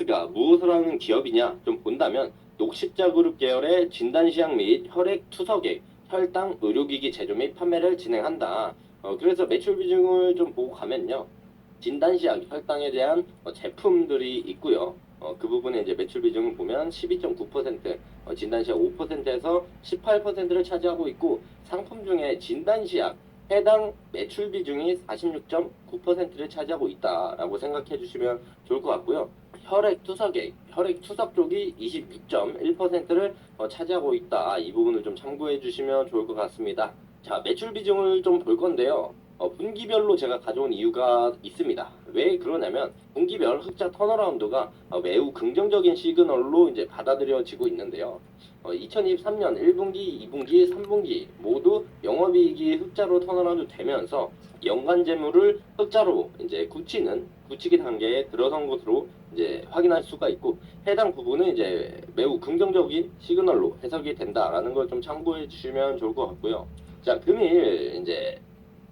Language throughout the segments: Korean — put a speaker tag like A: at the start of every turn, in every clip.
A: 가 무엇을 하는 기업이냐 좀 본다면 녹십자 그룹 계열의 진단시약 및 혈액 투석액, 혈당 의료기기 제조 및 판매를 진행한다. 그래서 매출 비중을 좀 보고 가면요. 진단시약, 혈당에 대한 제품들이 있고요. 그 부분에 이제 매출 비중을 보면 12.9%, 진단시약 5%에서 18%를 차지하고 있고 상품 중에 진단시약 해당 매출 비중이 46.9%를 차지하고 있다라고 생각해 주시면 좋을 것 같고요. 혈액 투석액, 혈액 투석 쪽이 26.1%를 차지하고 있다. 이 부분을 좀 참고해 주시면 좋을 것 같습니다. 자, 매출 비중을 좀 볼 건데요. 분기별로 제가 가져온 이유가 있습니다. 왜 그러냐면 분기별 흑자 턴어라운드가 매우 긍정적인 시그널로 이제 받아들여지고 있는데요. 2023년 1분기, 2분기, 3분기 모두 영업이익이 흑자로 턴어라운드 되면서 연간 재물을 흑자로 이제 굳히기 단계에 들어선 것으로 이제 확인할 수가 있고 해당 부분은 이제 매우 긍정적인 시그널로 해석이 된다라는 걸 좀 참고해 주시면 좋을 것 같고요. 자, 금일 이제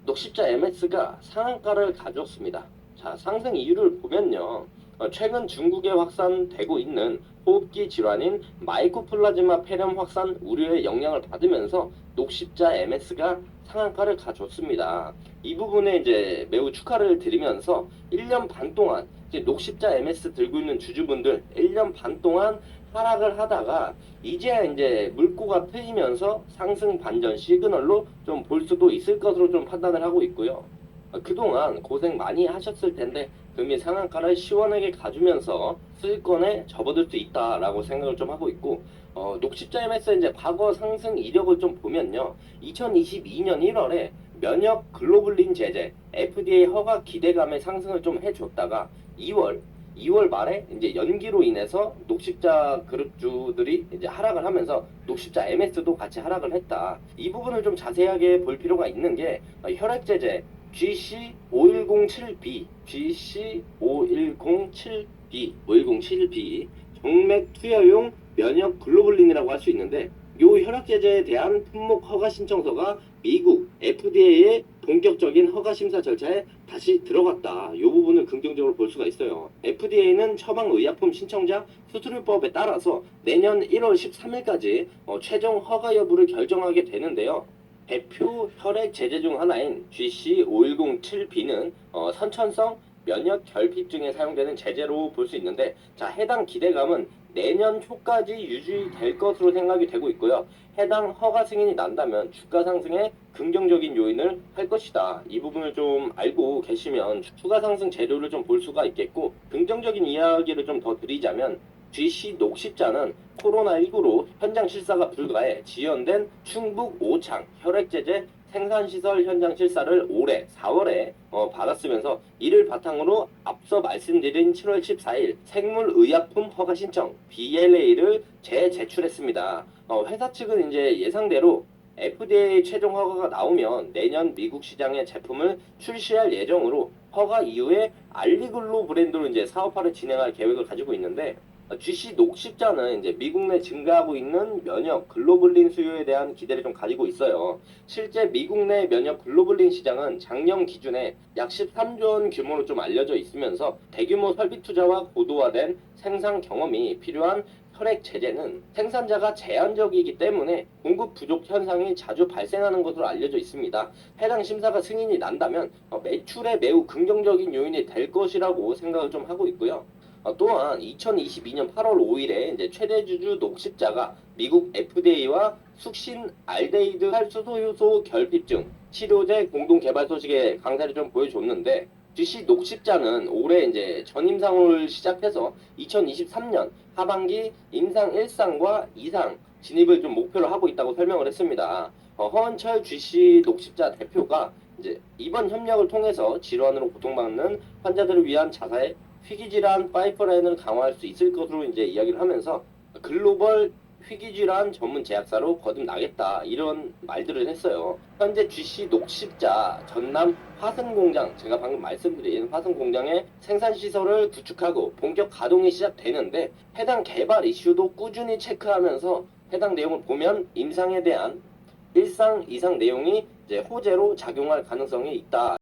A: 녹십자 MS가 상한가를 가졌습니다. 자, 상승 이유를 보면요. 최근 중국에 확산되고 있는 호흡기 질환인 마이코플라즈마 폐렴 확산 우려의 영향을 받으면서 녹십자 MS가 상한가를 가졌습니다. 이 부분에 이제 매우 축하를 드리면서 1년 반 동안 이제 녹십자 MS 들고 있는 주주분들 1년 반 동안 하락을 하다가 이제 물꼬가 트이면서 상승 반전 시그널로 좀 볼 수도 있을 것으로 좀 판단을 하고 있고요. 그동안 고생 많이 하셨을 텐데 금리 상한가를 시원하게 가주면서 수익권에 접어들 수 있다라고 생각을 좀 하고 있고 녹십자임에서 이제 과거 상승 이력을 좀 보면요. 2022년 1월에 면역 글로불린 제제 FDA 허가 기대감에 상승을 좀 해줬다가 2월 말에 이제 연기로 인해서 녹십자 그룹주들이 이제 하락을 하면서 녹십자 MS도 같이 하락을 했다. 이 부분을 좀 자세하게 볼 필요가 있는 게 혈액제제 GC5107B, GC5107B, 정맥 투여용 면역 글로불린이라고 할 수 있는데 요 혈액제제에 대한 품목 허가 신청서가 미국 FDA의 본격적인 허가 심사 절차에 다시 들어갔다. 이 부분을 긍정적으로 볼 수가 있어요. FDA는 처방의약품 신청자 수수료법에 따라서 내년 1월 13일까지 최종 허가 여부를 결정하게 되는데요. 대표 혈액 제제 중 하나인 GC5107B는 선천성 면역 결핍증에 사용되는 제제로 볼 수 있는데 자, 해당 기대감은 내년 초까지 유지될 것으로 생각이 되고 있고요. 해당 허가 승인이 난다면 주가 상승에 긍정적인 요인을 할 것이다. 이 부분을 좀 알고 계시면 추가 상승 재료를 좀 볼 수가 있겠고 긍정적인 이야기를 좀 더 드리자면 GC 녹십자는 코로나19로 현장 실사가 불가해 지연된 충북 오창 혈액제제 생산시설 현장 실사를 올해 4월에 받았으면서 이를 바탕으로 앞서 말씀드린 7월 14일 생물의약품 허가 신청 BLA를 재제출했습니다. 회사 측은 이제 예상대로 FDA 최종 허가가 나오면 내년 미국 시장에 제품을 출시할 예정으로 허가 이후에 알리글로 브랜드로 이제 사업화를 진행할 계획을 가지고 있는데 GC 녹십자는 이제 미국 내 증가하고 있는 면역 글로불린 수요에 대한 기대를 좀 가지고 있어요. 실제 미국 내 면역 글로불린 시장은 작년 기준에 약 13조 원 규모로 좀 알려져 있으면서 대규모 설비 투자와 고도화된 생산 경험이 필요한 혈액 제제는 생산자가 제한적이기 때문에 공급 부족 현상이 자주 발생하는 것으로 알려져 있습니다. 해당 심사가 승인이 난다면 매출에 매우 긍정적인 요인이 될 것이라고 생각을 좀 하고 있고요. 또한 2022년 8월 5일에 이제 최대 주주 녹십자가 미국 FDA와 숙신 알데히드 활수소 효소 결핍증 치료제 공동 개발 소식의 강세를 좀 보여줬는데 GC 녹십자는 올해 이제 전임상을 시작해서 2023년 하반기 임상 1상과 2상 진입을 좀 목표로 하고 있다고 설명을 했습니다. 허은철 GC 녹십자 대표가 이제 이번 협력을 통해서 질환으로 고통받는 환자들을 위한 자사의 희귀질환 파이프라인을 강화할 수 있을 것으로 이제 이야기를 하면서 글로벌 희귀질환 전문 제약사로 거듭나겠다 이런 말들을 했어요. 현재 GC 녹십자 전남 화성공장 제가 방금 말씀드린 화성공장의 생산시설을 구축하고 본격 가동이 시작되는데 해당 개발 이슈도 꾸준히 체크하면서 해당 내용을 보면 임상에 대한 1상, 2상 내용이 이제 호재로 작용할 가능성이 있다.